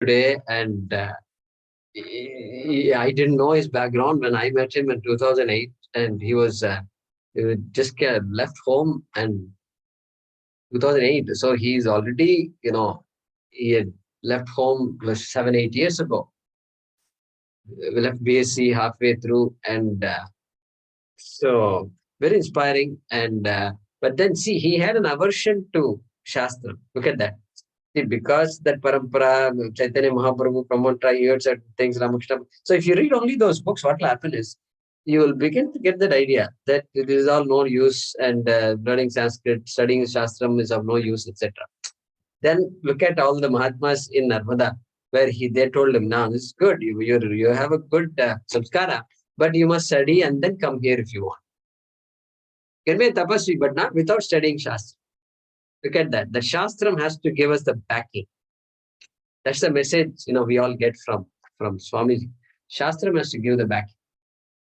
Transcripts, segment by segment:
today, and I didn't know his background when I met him in 2008, and he just left home and 2008. So he's already, he had left home 7, 8 years ago. We left BSc halfway through, and so very inspiring. And but then see, he had an aversion to Shastra. Look at that. See, because that parampara, Chaitanya Mahaprabhu, Pramantra, he heard certain things, Ramakrishna. So if you read only those books, what will happen is you will begin to get that idea that it is all no use, and learning Sanskrit, studying Shastram is of no use, etc. Then look at all the Mahatmas in Narmada, where they told him, "Now this is good. You have a good samskara, but you must study and then come here if you want. You can be a tapasvi, but not without studying Shastra." Look at that. The Shastram has to give us the backing. That's the message we all get from Swamiji. Shastram has to give the backing.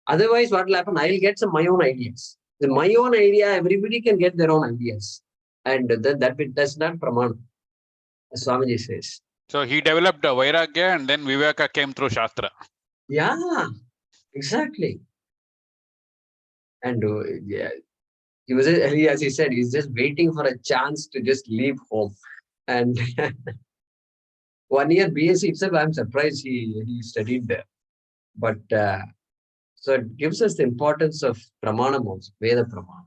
Otherwise, what will happen? I'll get my own ideas. My own idea, everybody can get their own ideas, and then that's not pramana, as Swamiji says. So he developed a Vairagya, and then Viveka came through Shastra. Yeah, exactly. And yeah, as he said, he's just waiting for a chance to just leave home. And 1 year BSc itself, I'm surprised he studied there. But so it gives us the importance of Pramanam also, Veda Pramanam.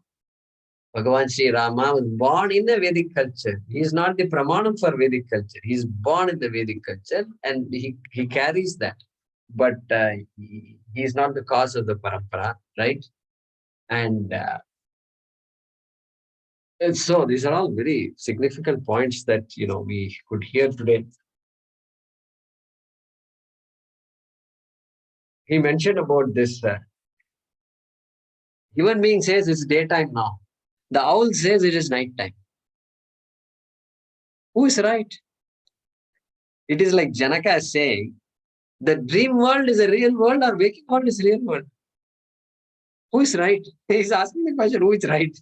Bhagavan Sri Rama was born in the Vedic culture. He is not the Pramanam for Vedic culture. He is born in the Vedic culture, and he carries that. But he is not the cause of the parampara, right? And so these are all very significant points that we could hear today. He mentioned about this. Human being says it's daytime now. The owl says it is nighttime. Who is right? It is like Janaka is saying, the dream world is a real world or waking world is real world. Who is right? He's asking the question, who is right?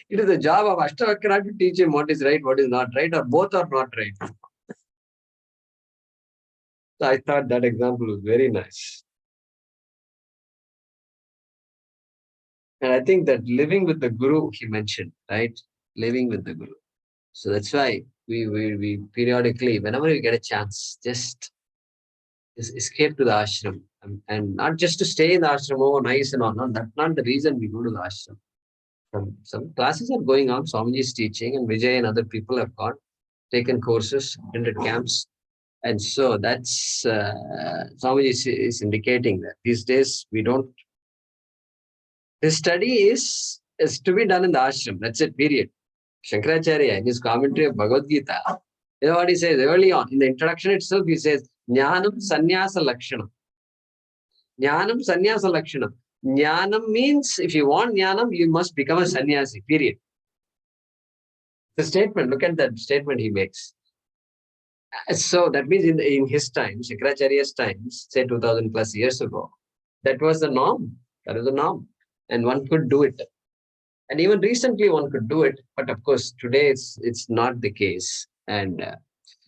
It is the job of Ashtavakra to teach him what is right, what is not right, or both are not right. So I thought that example was very nice. And I think that living with the Guru, he mentioned, right? Living with the Guru. So that's why we periodically, whenever we get a chance, just escape to the ashram. And not just to stay in the ashram, oh, nice and all. No, that's not the reason we go to the ashram. Some classes are going on, Swamiji is teaching, and Vijay and other people have taken courses, attended camps. And so that's, Swamiji is indicating that these days we don't, this study is to be done in the ashram. That's it, period. Shankaracharya, in his commentary of Bhagavad Gita, you know what he says early on, in the introduction itself, he says, Jnanam Sannyasa Lakshanam. Jnanam Sannyasa Lakshanam. Jnanam means, if you want Jnanam, you must become a sannyasi, period. The statement, look at that statement he makes. So that means in his time, Shankaracharya's times, say 2000 plus years ago, that was the norm. That was the norm. And one could do it. And even recently one could do it. But of course, today it's not the case. And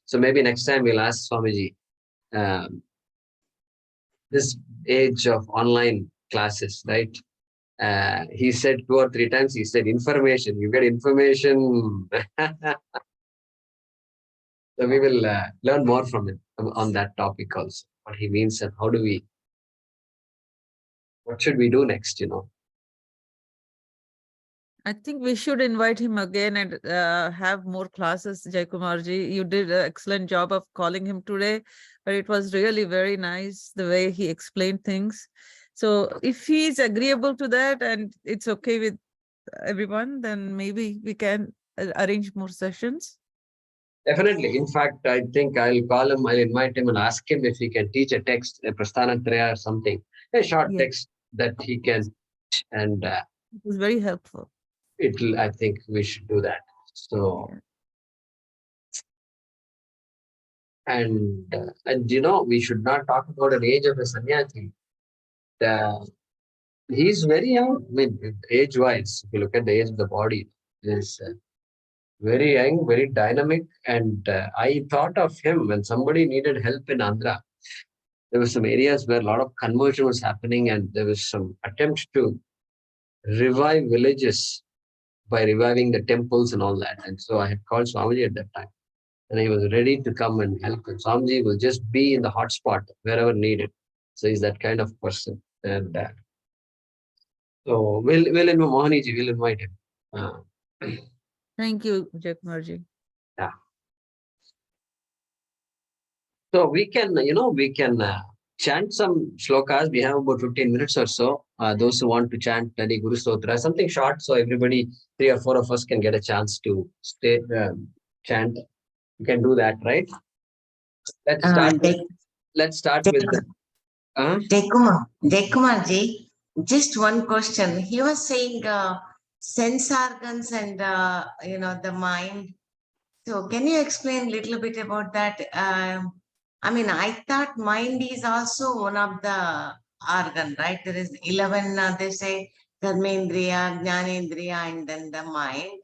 so maybe next time we'll ask Swamiji, this age of online classes, right? He said 2 or 3 times, he said information, you get information. So we will learn more from him on that topic also, what he means and what should we do next, I think we should invite him again and have more classes, Jaykumarji. You did an excellent job of calling him today, but it was really very nice the way he explained things. So if he is agreeable to that and it's okay with everyone, then maybe we can arrange more sessions. Definitely. In fact, I think I'll call him, I'll invite him and ask him if he can teach a text, a Prasthanatraya or something, a short text that he can, and it was very helpful. I think we should do that. So, and we should not talk about an age of a sannyasi. He's very young. I mean, age-wise, if you look at the age of the body, very young, very dynamic. And I thought of him when somebody needed help in Andhra. There were some areas where a lot of conversion was happening, and there was some attempts to revive villages by reviving the temples and all that. And so I had called Swamiji at that time, and he was ready to come and help. And Swamiji will just be in the hot spot wherever needed. So he's that kind of person. And so we'll invite Mohaniji, we'll invite him. Thank you, Jaykumarji. Yeah. So we can, we can chant some shlokas. We have about 15 minutes or so. Those who want to chant any Guru Stotra, something short, so everybody, 3 or 4 of us can get a chance to chant. You can do that, right? Let's start. Let's start with. Jaykumarji, just one question. He was saying sense organs and the mind. So can you explain a little bit about that? I mean, I thought mind is also one of the organ, right? There is 11. They say Dharmendriya, Jnanendriya, and then the mind.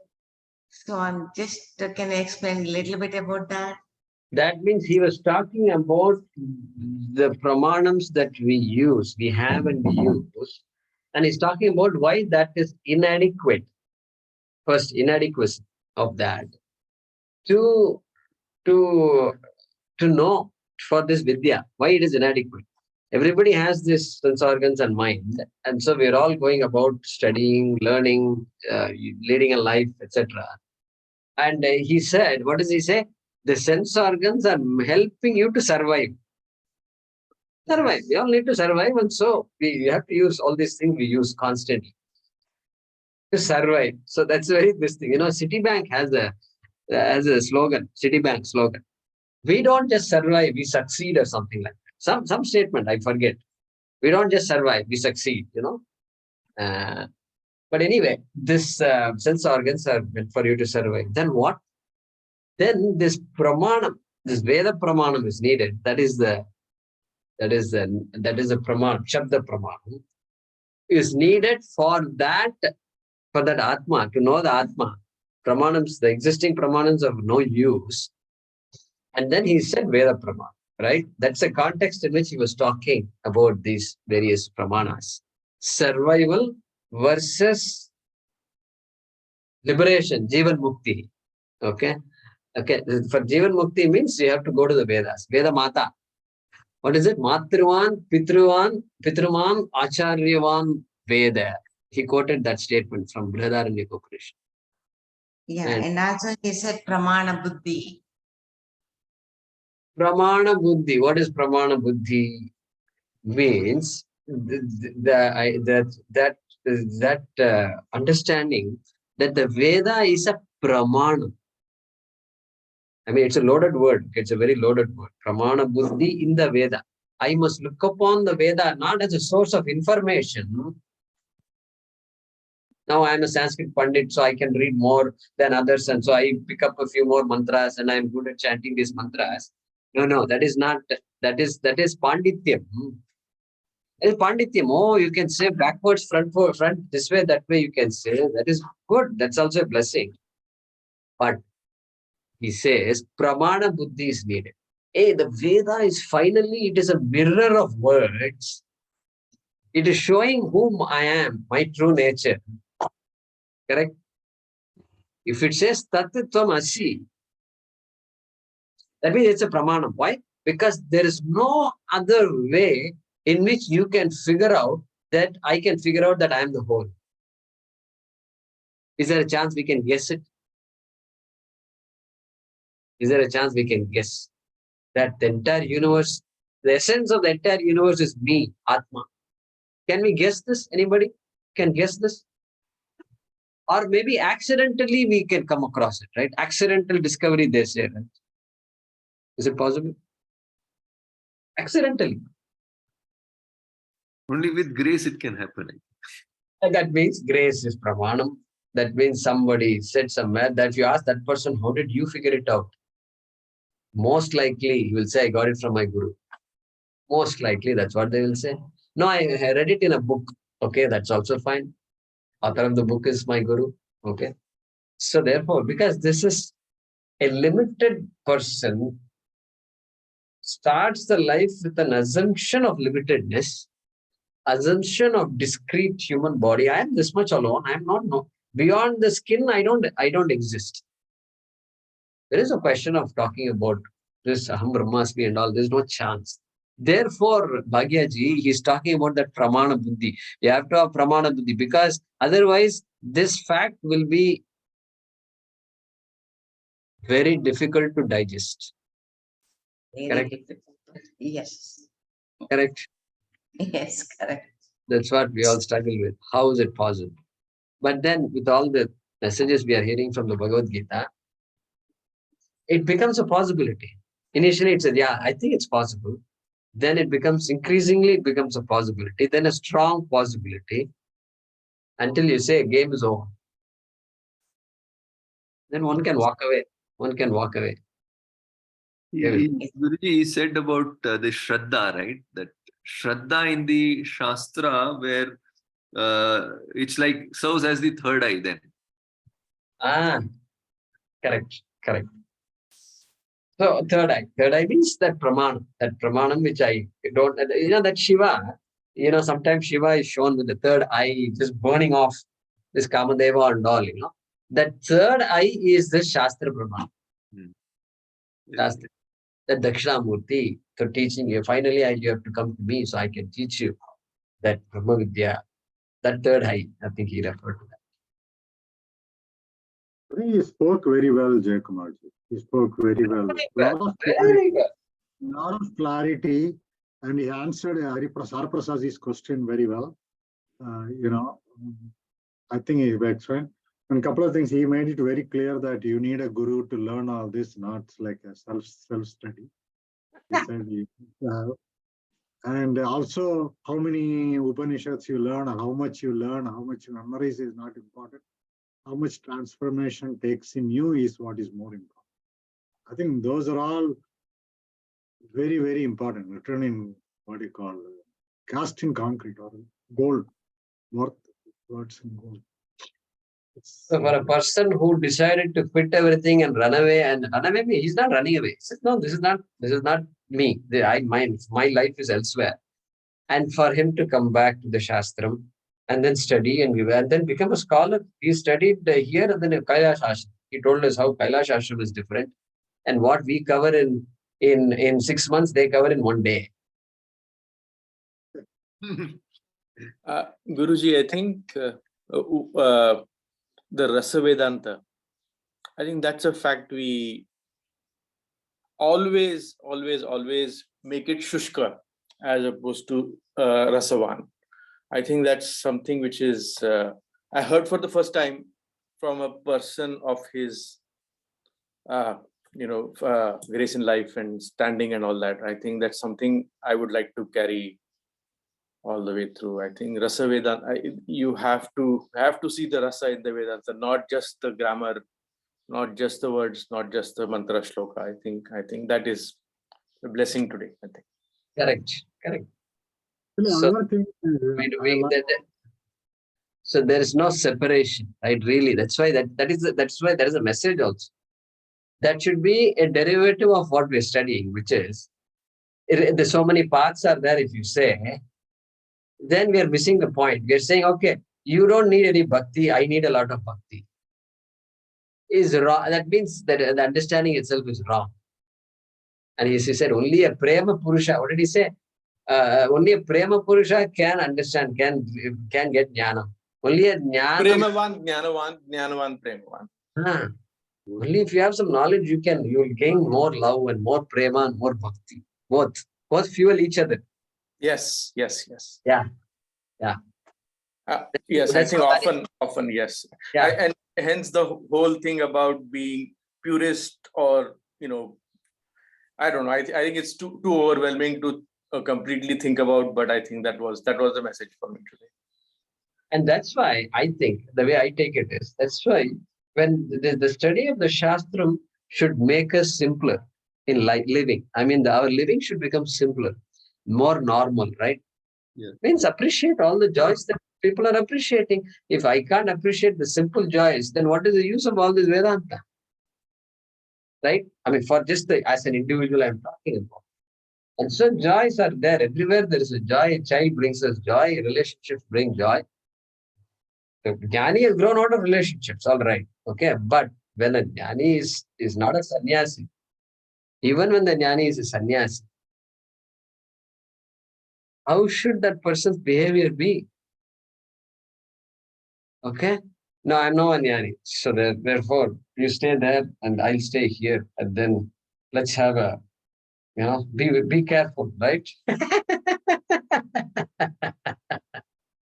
So I'm just can you explain a little bit about that? That means he was talking about the pramanams that we have and we use. And he's talking about why that is inadequate. First, inadequacy of that. To know for this vidya, why it is inadequate. Everybody has this sense organs and mind. And so we're all going about studying, learning, leading a life, etc. And he said, what does he say? The sense organs are helping you to survive. Survive. We all need to survive. And so we have to use all these things we use constantly to survive. So that's very this thing. Citibank has a slogan, Citibank slogan. We don't just survive, we succeed, or something like that. Some statement, I forget. We don't just survive, we succeed, But anyway, this sense organs are meant for you to survive. Then what? Then this pramanam, this Veda pramanam is needed. That is a pramanam, Shabda pramanam, is needed for that Atma, to know the Atma. Pramanams, the existing pramanams of no use. And then he said Veda pramanam, right? That's the context in which he was talking about these various pramanas. Survival versus liberation, Jivan Mukti. Okay. For Jivan Mukti means you have to go to the Vedas. Veda Mata. What is it? Matruvan, Pitruvan, Pitruman, Acharyavan Veda. He quoted that statement from Brihadaranyaka Upanishad. Yeah, and also he said Pramana Buddhi. Pramana Buddhi. What is Pramana Buddhi? Means that understanding that the Veda is a Pramana. I mean, it's a loaded word. It's a very loaded word. Pramana Buddhi in the Veda. I must look upon the Veda not as a source of information. Now I am a Sanskrit Pandit, so I can read more than others. And so I pick up a few more mantras and I'm good at chanting these mantras. No, that is not, that is Pandityam. It is Pandityam. Oh, you can say backwards, front, this way, that way you can say. That is good. That's also a blessing. But he says, Pramana Buddhi is needed. Hey, the Veda is finally, it is a mirror of words. It is showing whom I am, my true nature. Correct? If it says Tattvam Asi, that means it's a Pramanam. Why? Because there is no other way in which you can figure out that I can figure out that I am the whole. Is there a chance we can guess it? Is there a chance we can guess that the entire universe, the essence of the entire universe is me, Atma? Can we guess this? Anybody can guess this? Or maybe accidentally we can come across it, right? Accidental discovery, they say, right? Is it possible? Accidentally. Only with grace it can happen. And that means grace is pramanam. That means somebody said somewhere that if you ask that person, how did you figure it out? Most likely, he will say, I got it from my guru. Most likely, that's what they will say. No, I read it in a book. Okay, that's also fine. Author of the book is my guru. Okay. So therefore, because this is a limited person starts the life with an assumption of limitedness, assumption of discrete human body. I am this much alone. I am not no beyond the skin. I don't exist. There is a question of talking about this Aham Brahmasmi and all. There's no chance. Therefore, Bhagyaji, he's talking about that Pramana Buddhi. You have to have Pramana Buddhi because otherwise this fact will be very difficult to digest. Very Correct. difficult. Yes. Correct. Yes, correct. That's what we all struggle with. How is it possible? But then with all the messages we are hearing from the Bhagavad Gita, it becomes a possibility. Initially, it said, yeah, I think it's possible. Then it becomes increasingly it becomes a possibility, then a strong possibility, until you say game is over. Then one can walk away. One can walk away. Guruji, he said about the Shraddha, right? That Shraddha in the Shastra, where it's like serves as the third eye then. Correct. So third eye means that pramanam which I don't, that Shiva, sometimes Shiva is shown with the third eye just burning off this Kamadeva and all, That third eye is the Shastra Pramanam. Shastra. That Dakshinamurti for teaching you. Finally, you have to come to me so I can teach you that Brahma Vidya, that third eye. I think he referred to that. I think he spoke very well, Jayakumarji. He spoke very well. Very well. Lot of clarity, and he answered Hariprasad's question very well. I think he explained. And a couple of things, he made it very clear that you need a guru to learn all this, not like a self-study. He said, and also how many Upanishads you learn, how much you learn, how much you memorize is not important. How much transformation takes in you is what is more important. I think those are all very, very important, written in what you call cast in concrete or gold, worth words in gold. So for a person who decided to quit everything and run away, he's not running away. He says, no, this is not me. My life is elsewhere. And for him to come back to the Shastram and then study and then become a scholar. He studied here and then in Kailash Ashram. He told us how Kailash Ashram is different. And what we cover in 6 months, they cover in 1 day. Guruji, I think the Rasa Vedanta, I think that's a fact we always make it Shushka as opposed to Rasavan. I think that's something which is, I heard for the first time from a person of his, grace in life and standing and all that. I think that's something I would like to carry all the way through. I think Rasa Vedanta, you have to see the Rasa in the Vedanta, not just the grammar, not just the words, not just the mantra shloka. I think that is a blessing today. I think. Correct. So, so there is no separation, right? Really, that's why that's why there is a message also. That should be a derivative of what we're studying, which is there's so many paths are there. If you say, then we are missing the point. We are saying, okay, you don't need any bhakti. I need a lot of bhakti. Is wrong. That means that the understanding itself is wrong. And he said, only a prema purusha. What did he say? Only a prema purusha can understand, can get jnana. Only a jnana. Premavan, jnanavan, premavan. Only if you have some knowledge, you will gain more love and more prema and more bhakti. Both fuel each other. Yes. Yeah. Yes, I think often yes. Yeah. And hence the whole thing about being purist, or I don't know. I think it's too overwhelming to completely think about. But I think that was the message for me today. And that's why I think the way I take it is, that's why when the study of the Shastram should make us simpler in living. I mean, our living should become simpler, more normal, right? Yeah. Means appreciate all the joys that People are appreciating. If I can't appreciate the simple joys, then what is the use of all this Vedanta? Right? I mean, for just as an individual, I'm talking about. And so joys are there. Everywhere there is a joy. A child brings us joy. Relationships bring joy. The Jnani has grown out of relationships, all right. Okay. But when a Jnani is not a sannyasi, even when the Jnani is a sannyasi, how should that person's behavior be? Okay. No, I'm not a Jnani. So therefore, you stay there and I'll stay here. And then let's have a, be careful, right?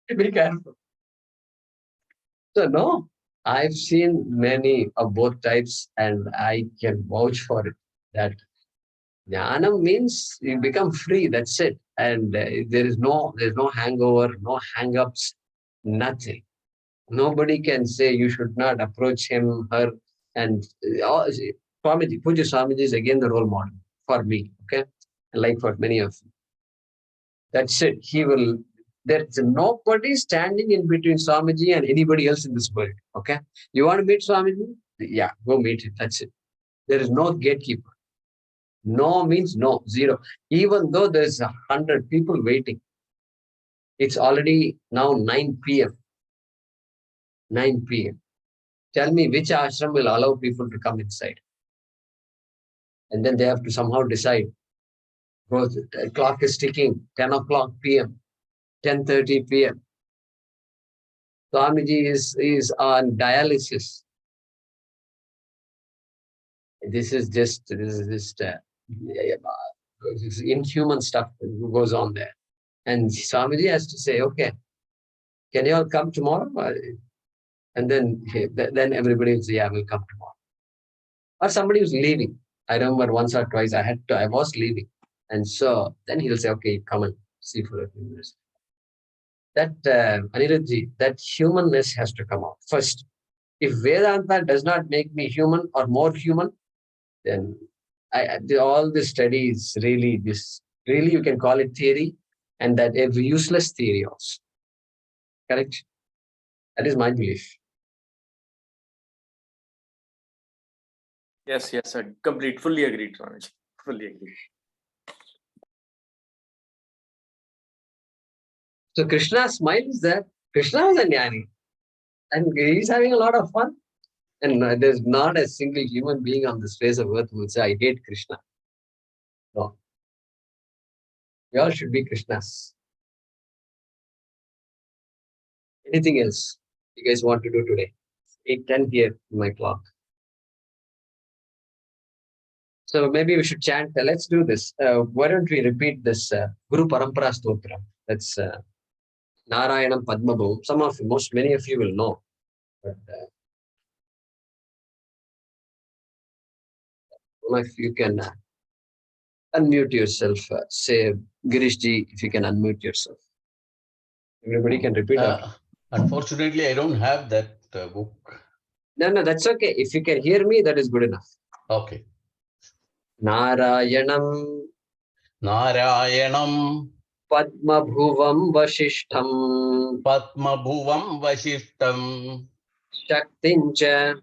Be careful. So no, I've seen many of both types and I can vouch for it that Jnanam means you become free, that's it. And there's no hangover, no hang-ups, nothing. Nobody can say you should not approach him, her, and Swamiji, Puja Swamiji is again the role model for me, okay? Like for many of you. That's it. There's nobody standing in between Swamiji and anybody else in this world, okay? You want to meet Swamiji? Yeah, go meet him, that's it. There is no gatekeeper. No means no, zero. Even though there's 100 people waiting, it's already now 9 p.m. 9 p.m. Tell me which ashram will allow people to come inside. And then they have to somehow decide. The clock is ticking, 10 o'clock p.m., 10:30 p.m. Swamiji is on dialysis. This is just inhuman stuff that goes on there. And Swamiji has to say, okay, can you all come tomorrow? And then everybody will say, yeah, we'll come tomorrow. Or somebody who's leaving. I remember once or twice I was leaving. And so then he'll say, okay, come and see for a few minutes. That, Anirudhji, that humanness has to come out first. If Vedanta does not make me human or more human, then all the studies really you can call it theory, and that a useless theory also. Correct? That is my belief. Yes, I fully agree, Swamiji. Fully agree. So Krishna's smile is there. Krishna is a jnani. And he's having a lot of fun. And there's not a single human being on this face of earth who would say, I hate Krishna. No. We all should be Krishnas. Anything else you guys want to do today? 8:10 here in my clock. So maybe we should chant. Let's do this. Why don't we repeat this Guru Parampara Stotra? That's paaraayaNam Padma Bhavam. Many of you will know. But if you can unmute yourself, say Girishji, if you can unmute yourself. Everybody can repeat after. Unfortunately, I don't have that book. No, that's okay. If you can hear me, that is good enough. Okay. paaraayaNam Padma Bhuvam Vashishtham Shaktincha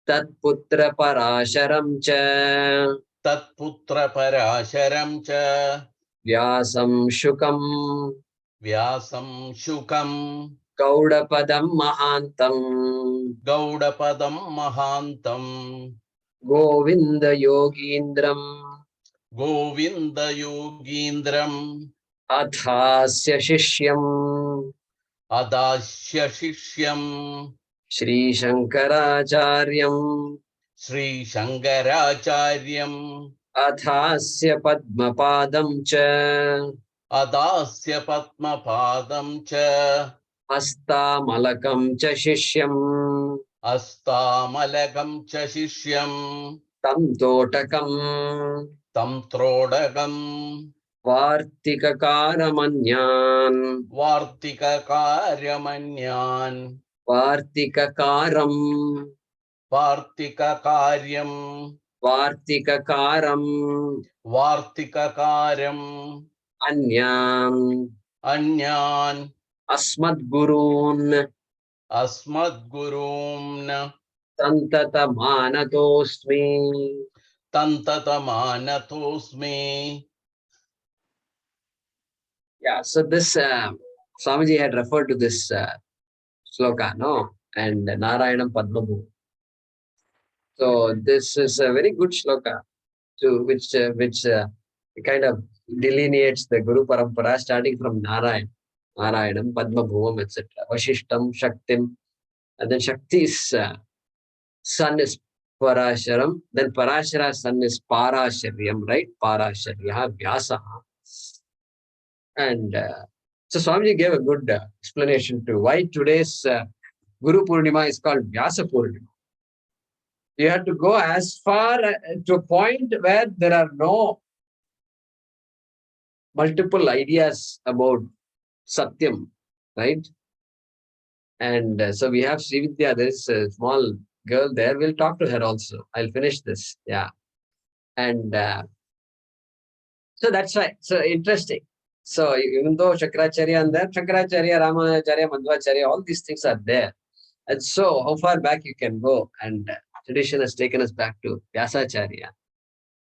Tatputra Parasharam Cha Vyasam Shukam Gaudapadam Mahantam Govinda Yogindram Adhasya Shishyam Shri Shankaracharyam Adhasya Padmapadam Cha Astamalakam Cha Shishyam Tam Totakam Vartikakaram Vartikakaram Anyam Anyan Asmadgurun Asmadgurun Tantatamanatosmi. Tantatamanatosmi. Yeah, so this Swamiji had referred to this sloka, no? And Narayanam Padmabhu. So this is a very good shloka to which kind of delineates the Guru Parampara starting from Narayanam, Padmabhuvam, etc. Vashishtam, Shaktim, and then Shakti's son is Parasharam, then Parashara's son is Parasharyam, right? Parasharya, Vyasa. And so Swamiji gave a good explanation to why today's Guru Purnima is called Vyasa Purnima. You have to go as far to a point where there are no multiple ideas about Satyam, right? And so we have Srividya, there's a small girl there. We'll talk to her also. I'll finish this. Yeah. And so that's why. So interesting. So even though Shankaracharya and there, Shankaracharya, Ramanujacharya, Madhvacharya, all these things are there. And so how far back you can go? And tradition has taken us back to Vyasacharya.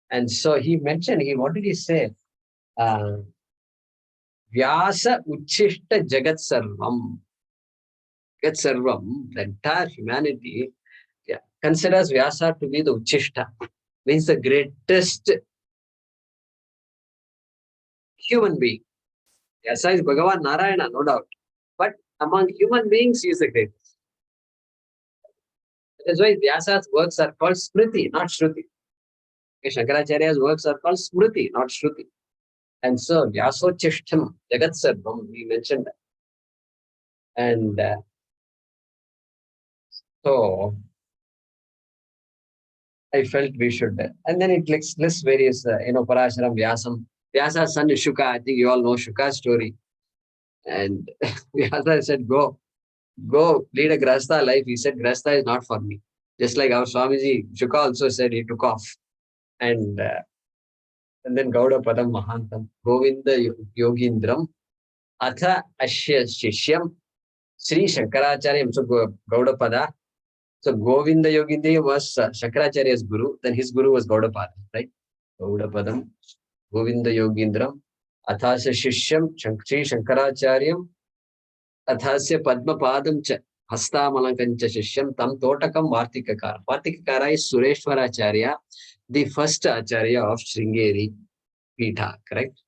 And so he mentioned, what did he say? Vyasa Uchishta Jagat Sarvam. Jagat Sarvam, the entire humanity considers Vyasa to be the Uchishta, means the greatest human being. Vyasa is Bhagavan Narayana, no doubt. But among human beings, he is the greatest. That is why Vyasa's works are called Smriti, not Shruti. Shankaracharya's works are called Smriti, not Shruti. And so Vyasochishtam Jagat Sarvam, we mentioned that. And so I felt we should. And then it lists various, Parasharam, Vyasam. Vyasa's son is Shuka. I think you all know Shuka's story. And Vyasa said, go lead a Grasta life. He said, Grasta is not for me. Just like our Swamiji, Shuka also said he took off. And then Gauda Padam Mahantam, Govinda Yogindram, Atha Ashya Shishyam, Sri Shankaracharya, so Gauda Pada. So Govinda Yogindram was Shankaracharya's guru, then his guru was Gaudapada, right? Gaudapadam, Govinda Yogindram, Athasya Shishyam, Sri Shankaracharyam, Athasya Padmapadam cha Hastamalankancha Shishyam, Tam Totakam Vartikakara. Vartikakara is Sureshwaracharya, the first Acharya of Sringeri Pitha, correct?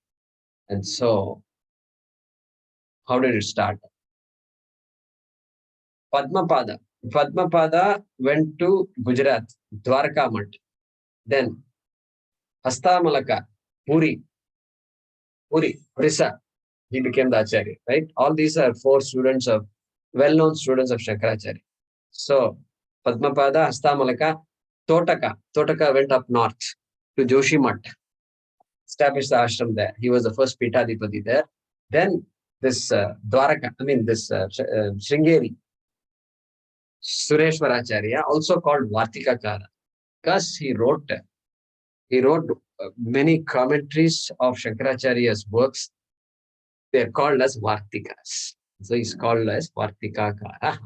And so, how did it start? Padmapada went to Gujarat, Dwarka Mutt. Then Hastamalaka, Puri, Orissa, he became the Acharya, right? All these are four students of, well-known students of Shankaracharya. So, Padmapada, Hastamalaka, Totaka went up north to Joshi Mutt, established the ashram there. He was the first Pitadipati there. Then this Sringeri, Sureshwaracharya, also called Vartikakara, because he wrote many commentaries of Shankaracharya's works. They are called as Vartikas. So he's called as Vartikakara.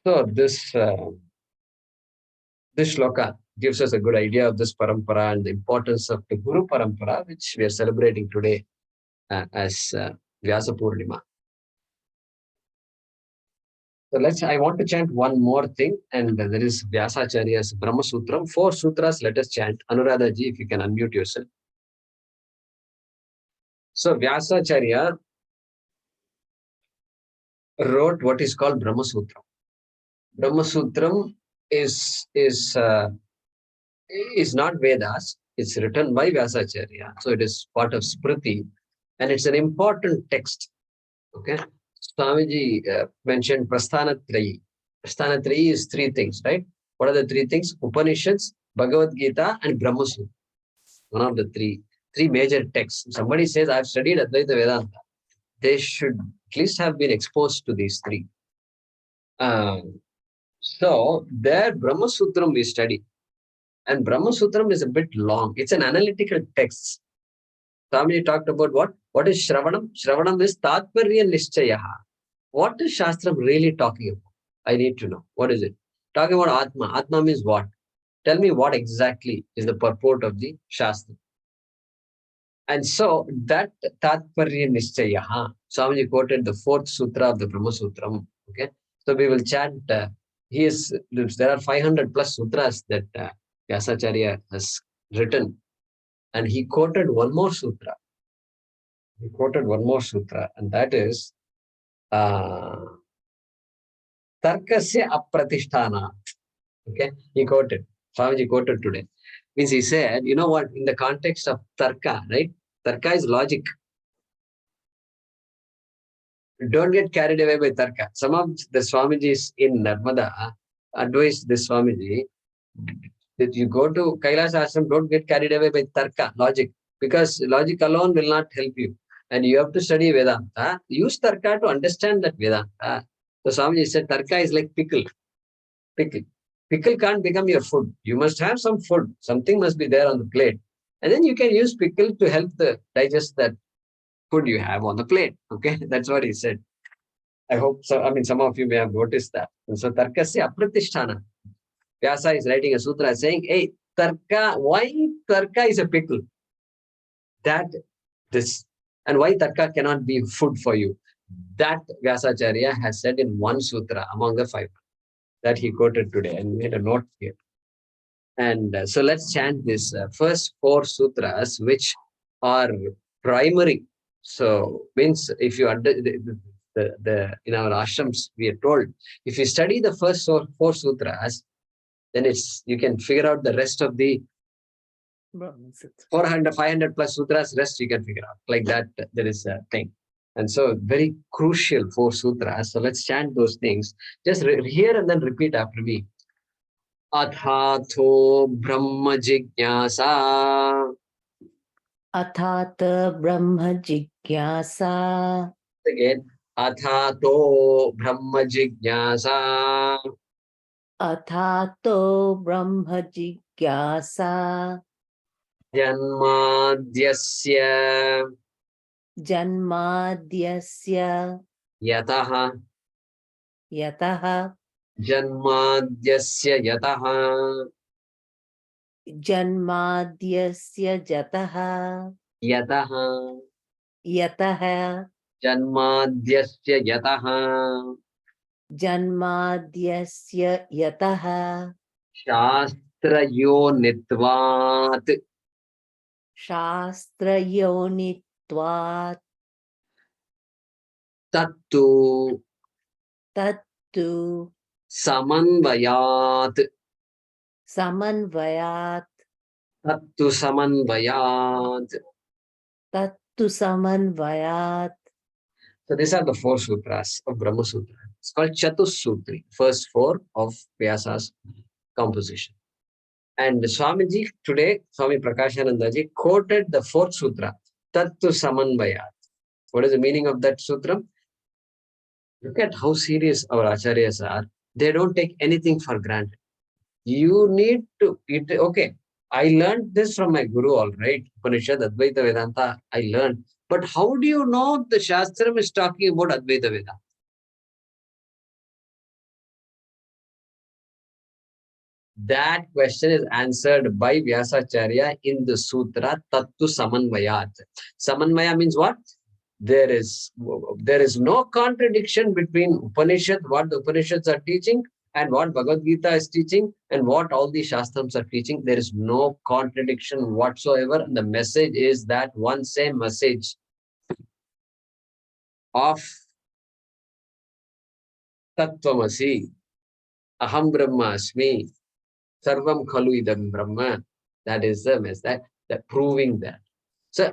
So this shloka gives us a good idea of this parampara and the importance of the Guru Parampara, which we are celebrating today as Vyasa Purnima. So I want to chant one more thing, and there is Vyasacharya's Brahma Sutram. 4 sutras, let us chant. Anuradha ji, if you can unmute yourself. So Vyasacharya wrote what is called Brahma Sutram. Brahma Sutram is not Vedas. It's written by Vyasacharya. So it is part of Smriti, and it's an important text. Okay. Swamiji mentioned Prasthanatrayi. Prasthanatrayi is 3 things, right? What are the 3 things? Upanishads, Bhagavad Gita, and Brahma Sutra. One of the three major texts. Somebody says, I've studied Advaita Vedanta. They should at least have been exposed to these 3. So there Brahma Sutram we study. And Brahma Sutram is a bit long. It's an analytical text. Swamiji talked about what? What is Shravanam? Shravanam is Tatparya Nishchayaha. What is Shastram really talking about? I need to know. What is it? Talking about Atma. Atma means what? Tell me what exactly is the purport of the Shastra. And so that Tatparya Nishchayaha, Swamiji quoted the 4th sutra of the Brahma Sutram. Okay. So we will chant. There are 500 plus sutras that Vyasacharya has written. And he quoted one more sutra. He quoted one more sutra, and that is Tarkasya Apratishthana. Okay, he quoted. Swamiji quoted today. Means he said, you know what, in the context of Tarka, right? Tarka is logic. Don't get carried away by Tarka. Some of the Swamijis in Narmada advised this Swamiji that you go to Kailas Ashram, don't get carried away by Tarka, logic, because logic alone will not help you. And you have to study Vedanta. Use Tarka to understand that Vedanta. So Swamiji said, Tarka is like pickle. Pickle. Pickle can't become your food. You must have some food. Something must be there on the plate. And then you can use pickle to help digest that food you have on the plate. Okay, that's what he said. I hope so. I mean, some of you may have noticed that. And so Tarkasya Apratishthana. Vyasa is writing a sutra saying, hey, Tarka, why Tarka is a pickle? And why Tarka cannot be food for you? That Vyasacharya has said in one sutra among the 5 that he quoted today and made a note here. And so let's chant this first 4 sutras, which are primary. So means if you under in our ashrams we are told, if you study the first 4 sutras, then you can figure out the rest of the 400, 500 plus sutras, rest you can figure out. Like that, there is a thing. And so very crucial 4 sutras. So let's chant those things. Just hear and then repeat after me. Athato Brahma Jigyasa. Athata Brahma Jigyasa. Again. Athato Brahma Jigyasa. Athato Brahma Jigyasa. Janmadyasya. Janmadyasya. Yataha. Yataha. Janmadyasya Yataha. Janmadyasya Jataha. Yataha. Yataha. Janmadyasya Yataha. Janmadyasya Yataha. Shastra Yonitvat. Shastra Yonitvat. Tattu. Tattu. Samanvayat. Samanvayat. Tattu Samanvayat. Tattu Samanvayat. So these are the 4 sutras of Brahma Sutra. It's called Chatussutri, first 4 of Vyasa's composition. And Swamiji today, Swami Prakashanandaji quoted the 4th sutra, Tattu Samanvayat. What is the meaning of that sutra? Look at how serious our acharyas are. They don't take anything for granted. You need to, okay, I learned this from my guru, all right, Upanishad, Advaita Vedanta, I learned. But how do you know the Shastram is talking about Advaita Vedanta? That question is answered by Vyasacharya in the sutra Tattu Samanvayat. Samanvaya means what? There is no contradiction between Upanishad, what the Upanishads are teaching, and what Bhagavad Gita is teaching, and what all the Shastrams are teaching. There is no contradiction whatsoever. And the message is that one same message of Tattvamasi, Aham Brahmasmi, Sarvam Khalu Idam Brahma. That is the message, that proving that. So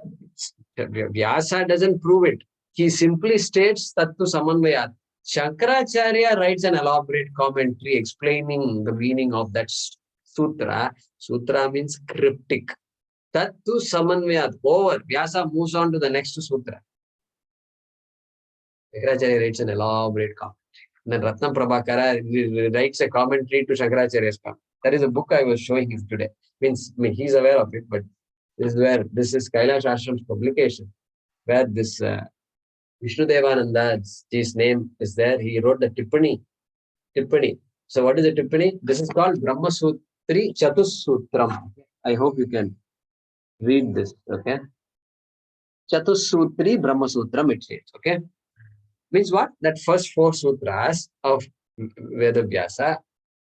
Vyasa doesn't prove it. He simply states Tattu Samanvayat. Shankaracharya writes an elaborate commentary explaining the meaning of that sutra. Sutra means cryptic. Tattu Samanvayat. Over. Vyasa moves on to the next sutra. Shankaracharya writes an elaborate commentary. Then Ratnam Prabhakara writes a commentary to Shankaracharya's commentary. That is a book I was showing him today. Means he's aware of it, but This is Kailash Ashram's publication, where this Vishnu Devananda's name is there. He wrote the Tippani. So what is the Tippani? This is called Brahma Sutri Chatussutram. I hope you can read this. Okay. Chatussutri Brahma Sutram, it says. Okay. Means what? That first 4 sutras of Veda Vyasa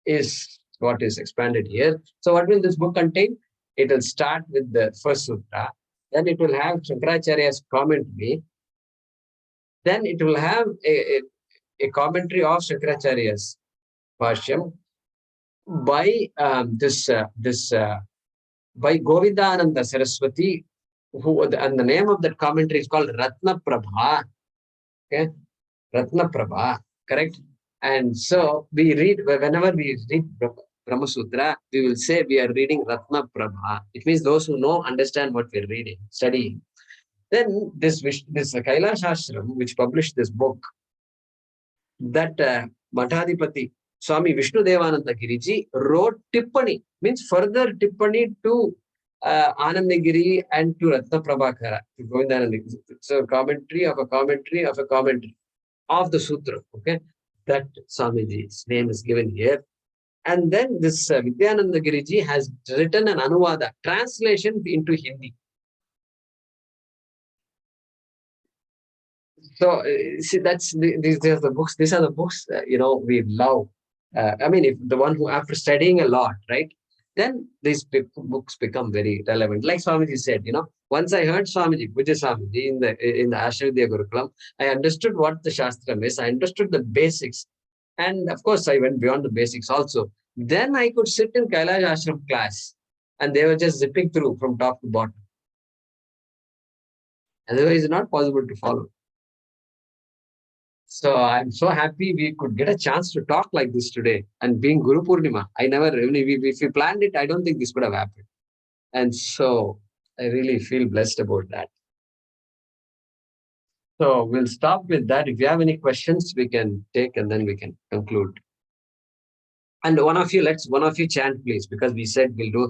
is what is expanded here. So what will this book contain? It will start with the first sutra. Then it will have Shankaracharya's commentary. Then it will have a commentary of Shankaracharya's Bhashyam by by Govindananda Saraswati, and the name of that commentary is called Ratna Prabha. Okay, Ratna Prabha, correct? And so we read, whenever we read Brahma Sutra, we will say we are reading Ratna Prabha. It means those who know, understand what we're reading, studying. Then this Kailash Ashram, which published this book, that Mathadipati Swami Vishnu Devananda Giriji wrote Tippani, means further Tippani to Anandagiri and to Ratna Prabhakara, to Govindananda. So commentary of a commentary of a commentary of the sutra. Okay, that Swamiji's name is given here. And then this Vidyananda Giriji has written an Anuvada, translation into Hindi. So see, these are the books. These are the books we love. I mean, if the one who, after studying a lot, right, then these books become very relevant. Like Swamiji said, once I heard Swamiji, Puja Swamiji in the Ashravidya Gurukulam, I understood what the Shastram is. I understood the basics, and of course, I went beyond the basics also. Then I could sit in Kailash Ashram class, and they were just zipping through from top to bottom. Otherwise, it's not possible to follow. So I'm so happy we could get a chance to talk like this today. And being Guru Purnima, if we planned it, I don't think this could have happened. And so I really feel blessed about that. So we'll stop with that. If you have any questions, we can take, and then we can conclude. And one of you chant, please, because we said we'll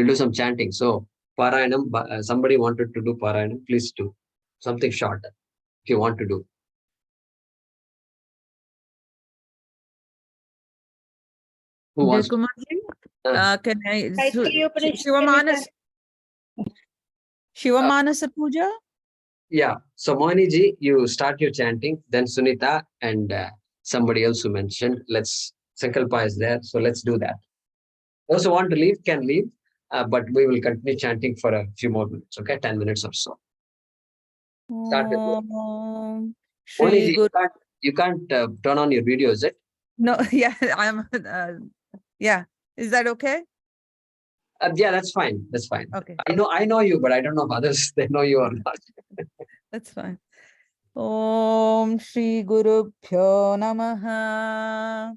do some chanting. So paaraayaNam, somebody wanted to do paaraayaNam, please do something short if you want to do. Who wants to? Jaykumarji, can I? Taittiriya Upanishad, Shivamanasa Puja? Yeah. So Mohaniji, you start your chanting. Then Sunita and somebody else who mentioned, Sankalpa is there. So let's do that. Those who want to leave can leave, but we will continue chanting for a few more minutes. Okay, 10 minutes or so. Start with Mohaniji, you can't turn on your video, is it? No, yeah, yeah. Is that okay? Yeah, that's fine. That's fine. Okay. I know you, but I don't know if others, they know you or not. That's fine. Om Shri Guru Pyo Namaha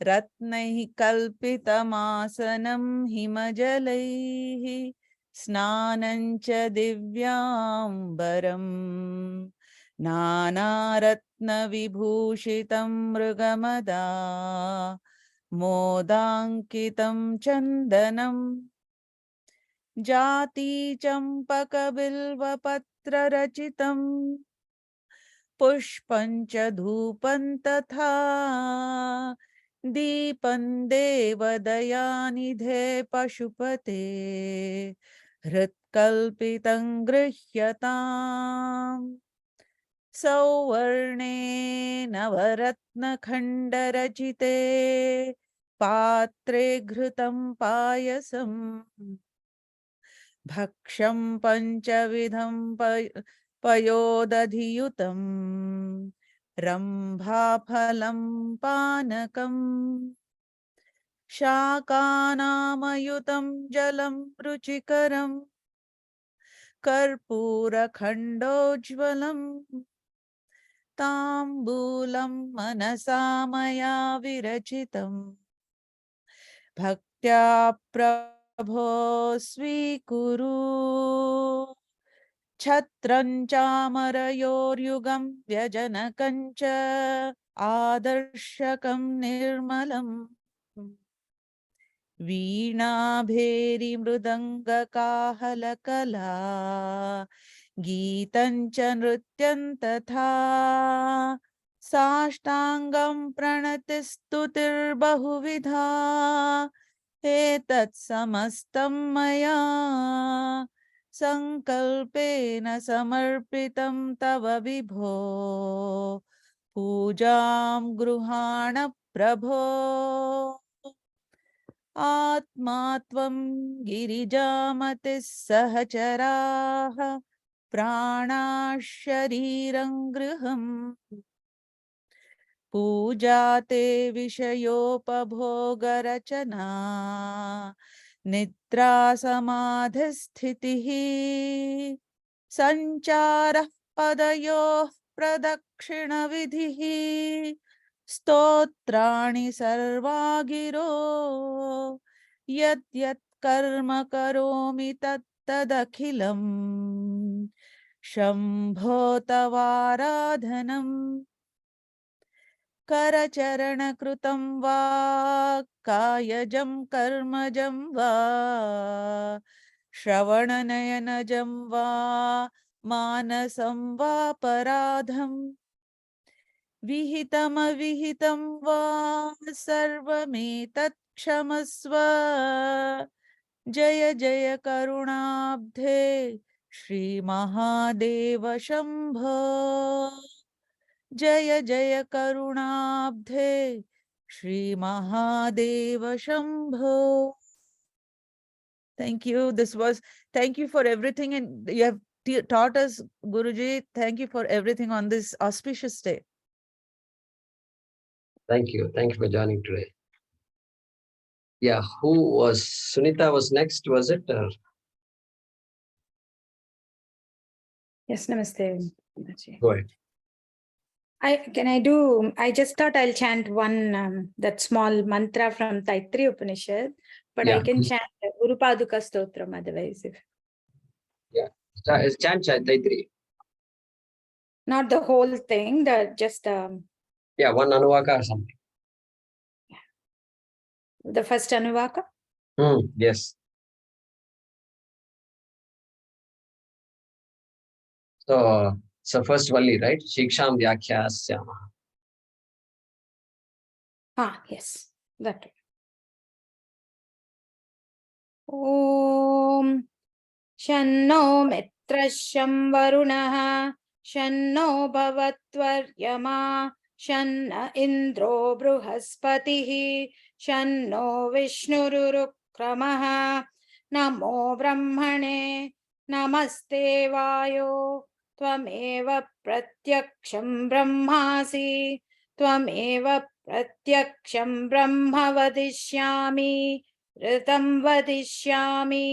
Ratnaihi Kalpitamasanam Himajalaihi Snanancha Divyambaram Nana Vibhushitam Mrugamada Modankitam Chandanam Jati Champaka Bilva Patra Rachitam Pushpancha Dhupan Tatha Deepan Devadanidhe Pashupate Hritkalpitam Grihyatam Sauvarne Navaratna Khandarachite Patre Ghrutam Payasam Bhaksham Panchavidham Payodadhiyutam Rambhaphalam Panakam Shakanamayutam Jalam Ruchikaram Karpura Khandojvalam Tambulam Manasamaya Virachitam Bhaktya Prabho Svikuru Chatranchamayoryugam Vyajanakancha Adarshakam Nirmalam वीणाभेरी मृदङ्गकाहलकला गीतं च नृत्यं तथा साष्टाङ्गं प्रणतिस्तुतिर्बहुविधा एतत् समस्तं मया संकल्पेन समर्पितं तव विभो पूजां गृहाण प्रभो आत्मा त्वं गिरिजामतिः सहचराः प्राणाः शरीरं गृहम् पूजा ते विषयोपभोगरचना निद्रा समाधिस्थितिः सञ्चारः पदयोः प्रदक्षिणविधिः स्तोत्राणि सर्वा गिरो यत् यत् कर्म करोमि तत्तदखिलम् शम्भो तवाराधनम् करचरणकृतं वा कायजं कर्मजं वा श्रवणनयनजं वा मानसं वा पराधम् विहितमविहितं वा सर्वमेतत् क्षमस्व जय जय करुणाब्धे श्रीमहादेव शम्भो जय जय करुणाब्धे Shri Mahadev Shambho. Thank you. Thank you for everything, and you have taught us, Guruji. Thank you for everything on this auspicious day. Thank you. Thank you for joining today. Yeah, who was Sunita was next, was it? Yes, namaste. Go ahead. I just thought I'll chant one that small mantra from Taittiriya Upanishad, but Yeah, I can please. chant Guru Paduka Stotram otherwise. Yeah, chant Taittiriya. Not the whole thing, just Yeah, one Anuvaka or something. the first Anuvaka. Yes. So first Valli, right? Shiksham Vyakhyasya. Yes, that one. Om Shanno Mitrasham Varunaha Shanno Bhavatvaryama Shanna Indro Bruhaspatihi Shanno Vishnurukramaha Namo Brahmane Namaste Vayo Tvameva Pratyaksham Brahmasi Tvameva Pratyaksham Brahma Vadishyami Ritam Vadishyami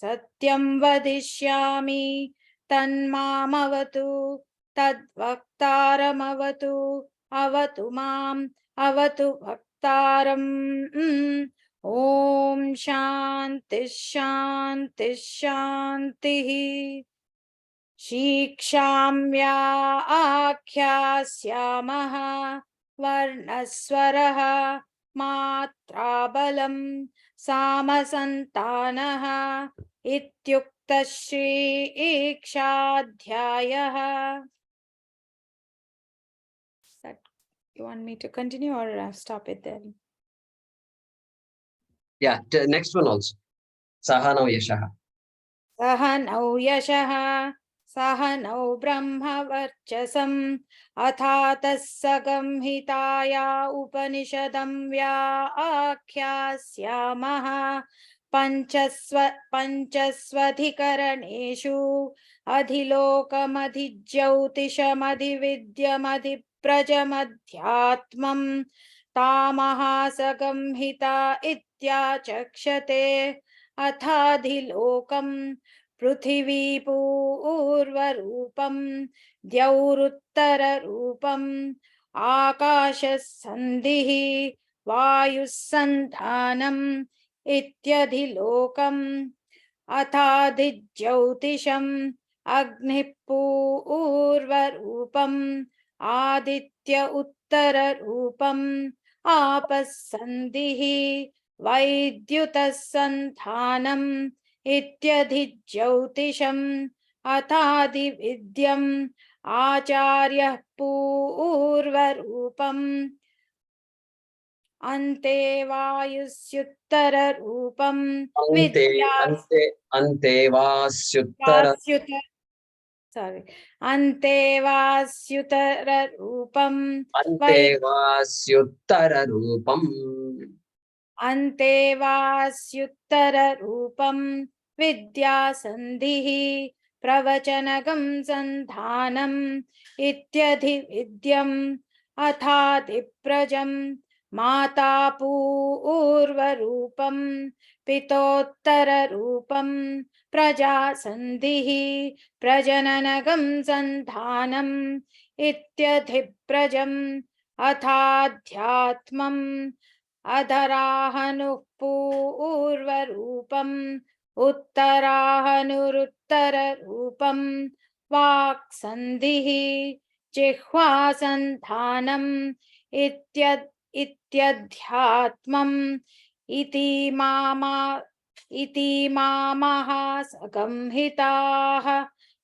Satyam vadishyami tanmamavatu tadvaktaramavatu avatu mam avatu bhaktaram. Om Shanti Shanti Shanti. Shikshamya akhyasyaamaha varnaswaraha matrabalam samasantanaha ityukta shri ikshadhyayah. You want me to continue or stop it then? Yeah, next one also. Sahanau Yashaha. Sahanau Yashaha Sahanau Brahma Varchasam Athatas Hitaya Upanishadam Vyakhyasyaamaha Panchaswadhikaraneshu Adhilokamadhijautisham Tamahasagam Hita Ityachakshate Athadhilokam Pruthivi Purvarupam Dyauruttara Akashasandhihi Vayusandhanam Ityadhilokam Athadhijyautisham Agnipurvarupam Aditya Uttara Rupam Apasandhihi वैद्युतः सन्धानम् इत्यधिज्योतिषम् अथादिविद्यम् आचार्यः पूर्वरूपम् अन्ते वायुस्युत्तररूपम् अन्तेवास्युत्तर sorry, अन्तेवास्युतररूपम् अन्तेवास्युत्तररूपम् अन्तेवास्युत्तररूपम् विद्यासन्धिः प्रवचनगं सन्धानम् इत्यधिविद्यम् अथादिप्रजम् माता पूर्वरूपम् पितोत्तररूपम् प्रजासन्धिः प्रजननगं सन्धानम् इत्यधिप्रजम् अथाध्यात्मम् अधराहनुः पूर्वरूपम् उत्तराहनुरुत्तररूपम् वाक्सन्धिः जिह्वासन्धानम् इत्यध्यात्मम् इति महासगंहिताः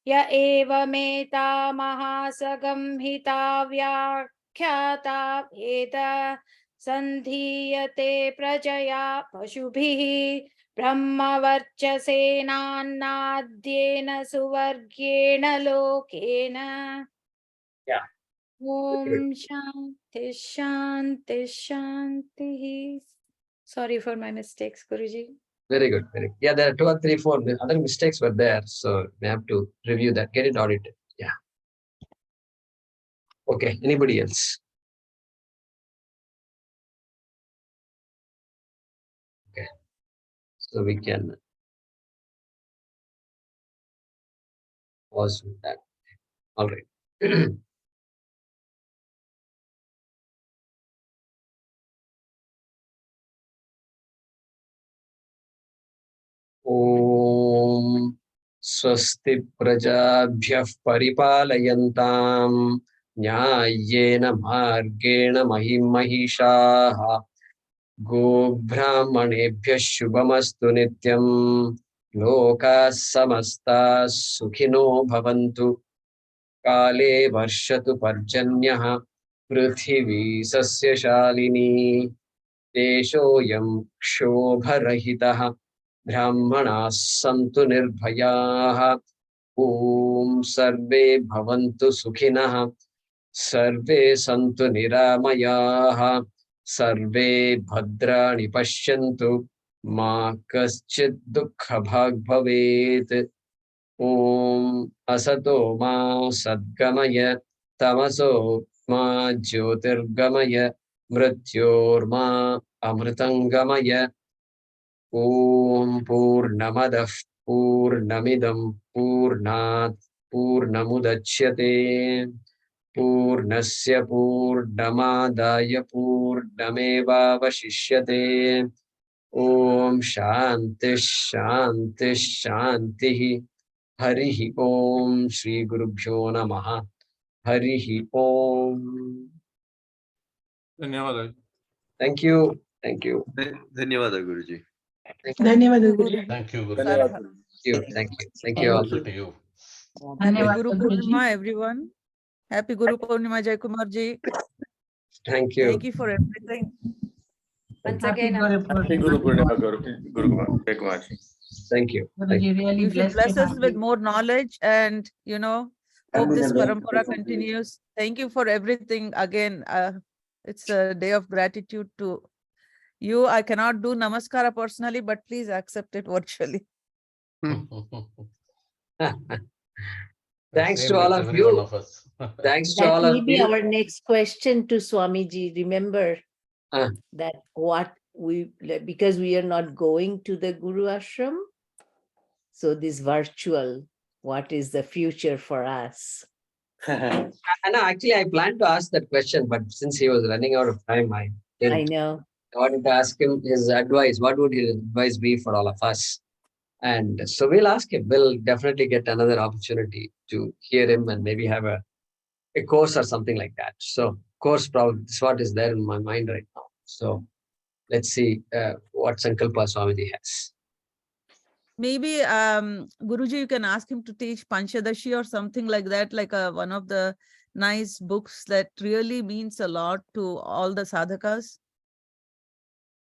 य एवमेता महासगंहिता व्याख्याता वेद सन्धीयते प्रजया पशुभिः ब्रह्मवर्चसेनान्नाद्येन सुवर्गेण Loken. Yeah. Om Shanti Shanti Shanti. Sorry for my mistakes, Guruji. Very good, very good. Yeah, there are 2 or 3, 4 other mistakes were there, so we have to review that, get it audited. Yeah. Okay, anybody else? Okay, so we can pause with that. All right. Om Swasti Prajabhyah Paripalayantam Nyayena Margena Mahimahishaha Go Brahmanebhyah Shubhamastu Nityam Loka Samasta Sukhino Bhavantu Kale Varshatu Parjanyaha Prithvi Sasya Shalini Deshoyam Kshobarahitaha Brahmanas Santu Nirbhayaha Om Sarve Bhavantu Sukhinaha Sarve Santu Niramayaha Sarve Bhadrani Pashyantu Ma Kaschid Dukha Bhag Bhavet Om Asato Ma Sadgamaya Tamaso Ma Jyotirgamaya Mrityorma Amritangamaya Om Purnamadah Purnamidam Purnat Purnamudachyate Purnasya Purnamadaya Purnamevavashishyate Om Shanti Shanti Shanti Harihi Om Shri Gurubhyo Namaha Harihi Om. Thank you. Thank you. Dhanyawada Guruji. Thank you. Dhanyawad Guru. Thank you, Guru. Sar- Thank you. Thank you. Thank you all. Over to you. Happy Guru Purnima, everyone. Happy Guru Purnima, Jai Kumar ji. Thank you. Thank you for everything. Once again, Happy Guru Purnima, Guru Kumar. Jai Kumar ji. Thank you. Thank you. You should bless us with more knowledge and, hope this parampara continues. Thank you for everything. Again, it's a day of gratitude to you. I cannot do namaskara personally, but please accept it virtually. Thanks Same to all with of every one you. of us. Thanks to That all will of be you. our next question to Swamiji. Remember that because we are not going to the Guru Ashram, so this virtual, what is the future for us? And actually, I planned to ask that question, but since he was running out of time, I didn't. I know. I wanted to ask him his advice. What would his advice be for all of us? And so we'll ask him. We'll definitely get another opportunity to hear him and maybe have a course or something like that. So course probably is what is there in my mind right now. So let's see what Sankalpa Swamiji has. Maybe Guruji, you can ask him to teach Panchadashi or something like that, like one of the nice books that really means a lot to all the sadhakas.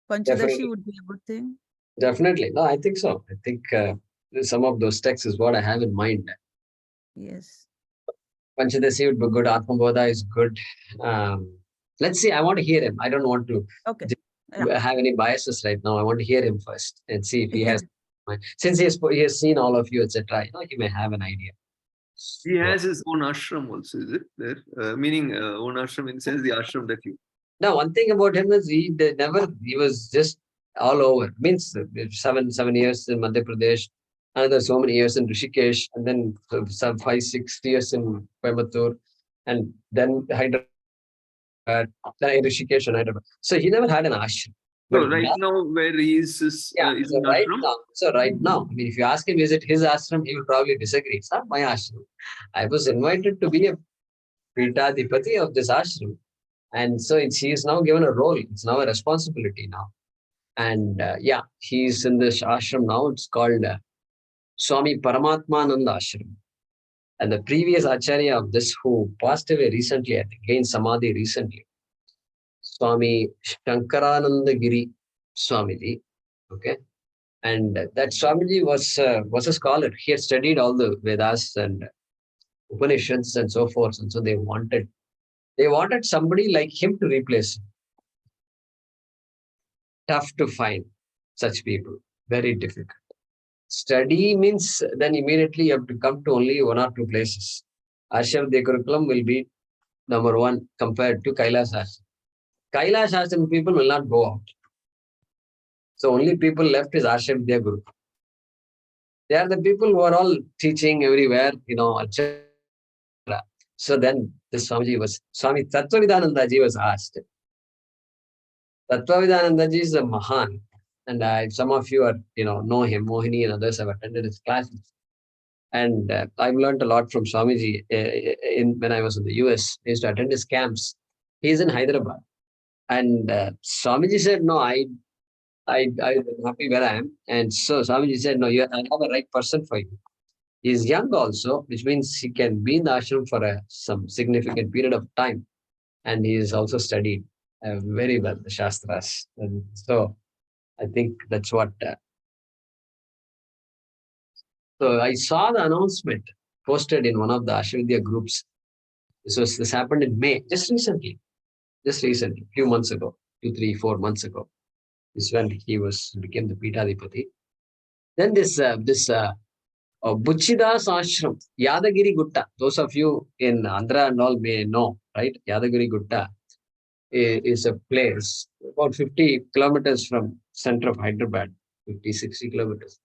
Panchadashi Definitely. would be a good thing. Definitely. No, I think so. I think some of those texts is what I have in mind. Yes. Panchadasi would be good. Atmabodha is good. Let's see. I want to hear him. I don't want to Okay. have any biases right now. I want to hear him first and see if he has. Since he has seen all of you, etc., he may have an idea. He has his own ashram also, is it there? Meaning own ashram in the sense the ashram that you. Now, one thing about him is he was just all over. Means 7 years in Madhya Pradesh, another so many years in Rishikesh, and then some 5-6 years in Coimbatore, and then Hyderabad, then Rishikesh and Hyderabad. So he never had an ashram. So right now, where he is so right now, I mean, if you ask him, is it his ashram, he will probably disagree. It's not my ashram. I was invited to be a Pitadipati of this ashram. And so he is now given a role. It's now a responsibility now. And he's in this ashram now. It's called Swami Paramatmananda Ashram. And the previous acharya of this, who passed away recently, I think, gained samadhi recently, Swami Shankaranandagiri Swamiji. Okay. And that Swamiji was a scholar. He had studied all the Vedas and Upanishads and so forth. And so they wanted somebody like him to replace him. Tough to find such people. Very difficult. Study means then immediately you have to come to only 1 or 2 places. Ashavadya curriculum will be number 1 compared to Kailash Ashram. Kailash Ashram people will not go out. So only people left is Ashavadya Guru. They are the people who are all teaching everywhere, etc. So then this Swami Tattvavidanandaji was asked. Tattvavidanandaji is a Mahan. And some of you know him. Mohini and others have attended his classes. And I've learned a lot from Swamiji when I was in the US. I used to attend his camps. He's in Hyderabad. And Swamiji said, no, I'm happy where I am. And so Swamiji said, no, I have a right person for you. He's young also, which means he can be in the ashram for some significant period of time. And he has also studied very well the Shastras. And so I think that's what. So I saw the announcement posted in one of the Ashwadya groups. This happened in May, just recently, a few months ago, 2, 3, 4 months ago. This is when he became the Pitadipati. Then this Buchidas Ashram, Yadagiri Gutta. Those of you in Andhra and all may know, right? Yadagiri Gutta is a place about 50 kilometers from center of Hyderabad, 50, 60 kilometers.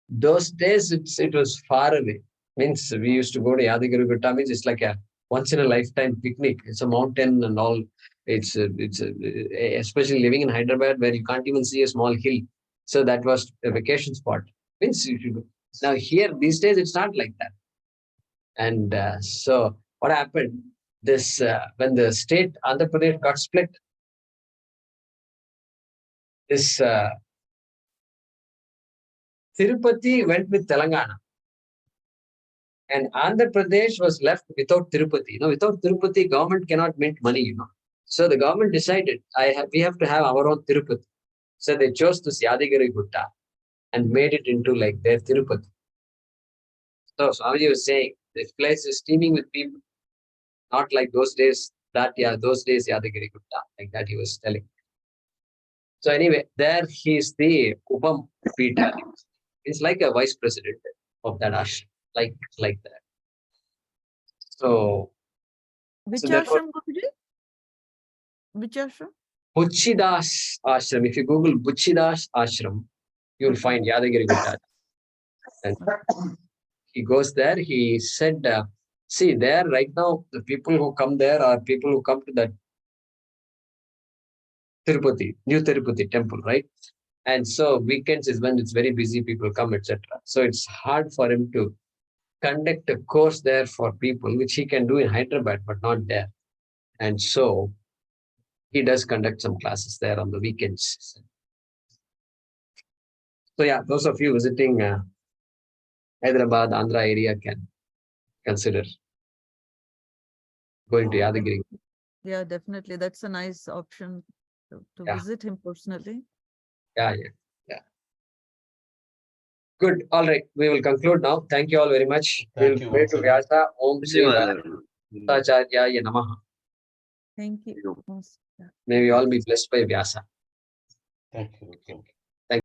Those days, it was far away. Means we used to go to Yadagiri Gutta. Means it's like a once in a lifetime picnic. It's a mountain and all. It's especially living in Hyderabad where you can't even see a small hill. So that was a vacation spot. Means you should go. Now here these days it's not like that. And so what happened? This when the state Andhra Pradesh got split, this Tirupati went with Telangana. And Andhra Pradesh was left without Tirupati. Without Tirupati, government cannot mint money, So the government decided, we have to have our own Tirupati. So they chose this Yadagiri Gutta and made it into like their Tirupati. So Swamiji was saying, this place is teeming with people. Not like those days, those days Yadagiri Gutta, like that he was telling. So anyway, there he is the Upam Pita. It's like a vice president of that ashram, like that. So which ashram, Guruji? Which ashram? Buchidas Ashram. If you Google Buchidas Ashram, you'll find Yadagiri Gutta. And he goes there. He said, see, there right now, the people who come there are people who come to that Tirupati, new Tirupati temple, right? And so weekends is when it's very busy, people come, etc. So it's hard for him to conduct a course there for people, which he can do in Hyderabad, but not there. And so he does conduct some classes there on the weekends. So yeah, those of you visiting Hyderabad, Andhra area can consider going to Yadagiri. Yeah, definitely. That's a nice option to Yeah. visit him personally. Yeah. Good. All right. We will conclude now. Thank you all very much. We will Thank you pray once to again. Vyasa. Om Sri ధన్యవాదాలు. Vasacharyaya Namaha. Thank you. May we all be blessed by Vyasa. Thank you. Thank you.